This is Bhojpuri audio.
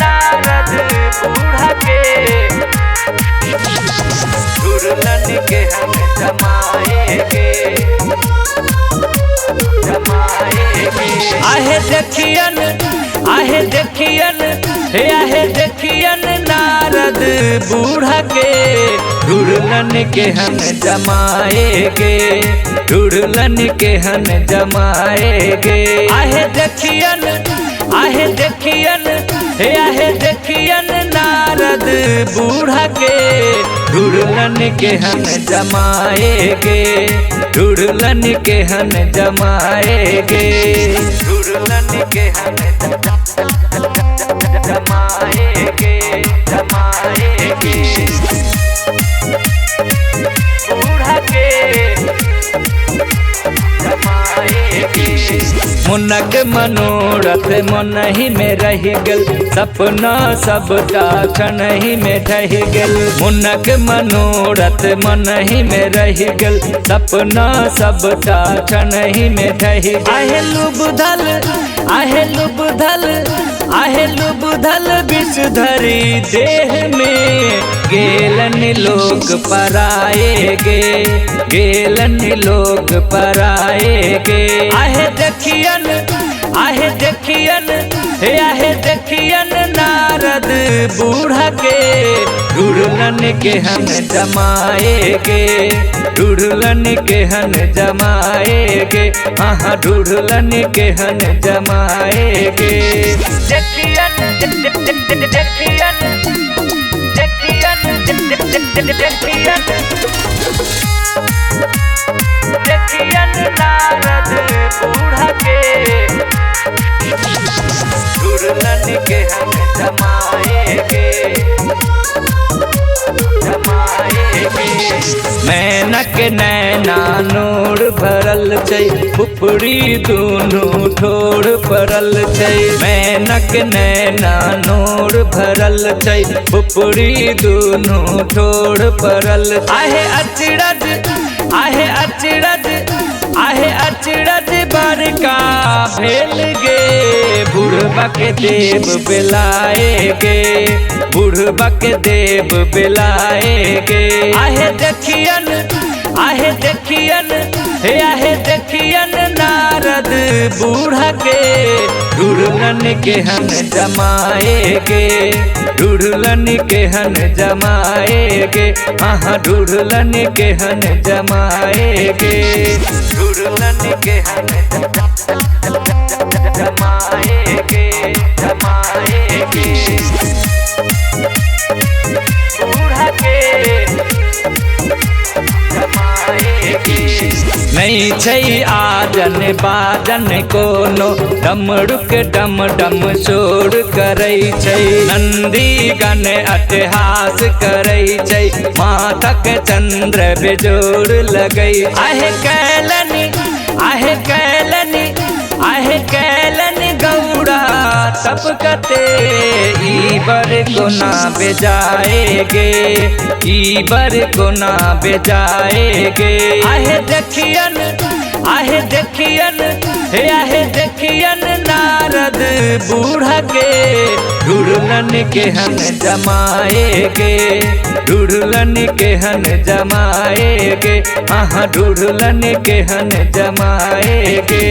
नारद बूढ़ा के दुल्हन के हम जमाएंगे आहे देखियन नारद बूढ़ा के दुल्हन के हम जमाएंगे दुल्हन के हम जमाएंगे आहे देखियन नारद बूढ़ा के दुल्हन के हम जमाएंगे दुल्हन के हम जमाएंगे दुल्हन के हम जमाएंगे बूढ़ा के मुनक मनोरथ मन ही में रह गल सपना सब क्षण ही में ढह गल मुनक मनोरथ मन ही में रह गल सपना सब क्षण ही में ढह आहे लुबधल विषधरी देह में गेलन लोग पराएगे गेलन लोग पराएगे आहे देखियन नारद बूढ़ा के दुल्हन के हम जमाएंगे दुल्हन के हम जमाएंगे हाँ दुल्हन के हम जमाएंगे देखियन नारद बूढ़ा के दुल्हन के हम जमाएंगे मैनक नैना नोर भरल छै फुफड़ी दूनू ठोर परल छै मैनक नैना नोर भरल छै फुफड़ी दूनू ठोर परल आहे अचरज बड़का भेल गे बुढ़बा के देव बेलाएगे बुढ़बा के देव बेलाएगे आहे देखियन नारद बूढ़ा के दुल्हन के हम जमाएंगे दुल्हन के हम जमाएंगे हाँ दुल्हन के हम जमाएंगे दुल्हन के हम जमाएंगे बूढ़ा के नहीं छै आजन बाजन कोनो डमरुक डम डम शोर करै छै नंदी गण अट्टहास करै छै माथक चंद्र बेजोड़ लगै आहे कैलनी गौड़ा तपकते ई बर कोना बेजाएगे ई बर कोना बेजाएगे आहे देखियन नारद बूढ़ा के दुल्हन के हम जमाएंगे दुल्हन के हम जमाएंगे हाँ दुल्हन के हम जमाएंगे।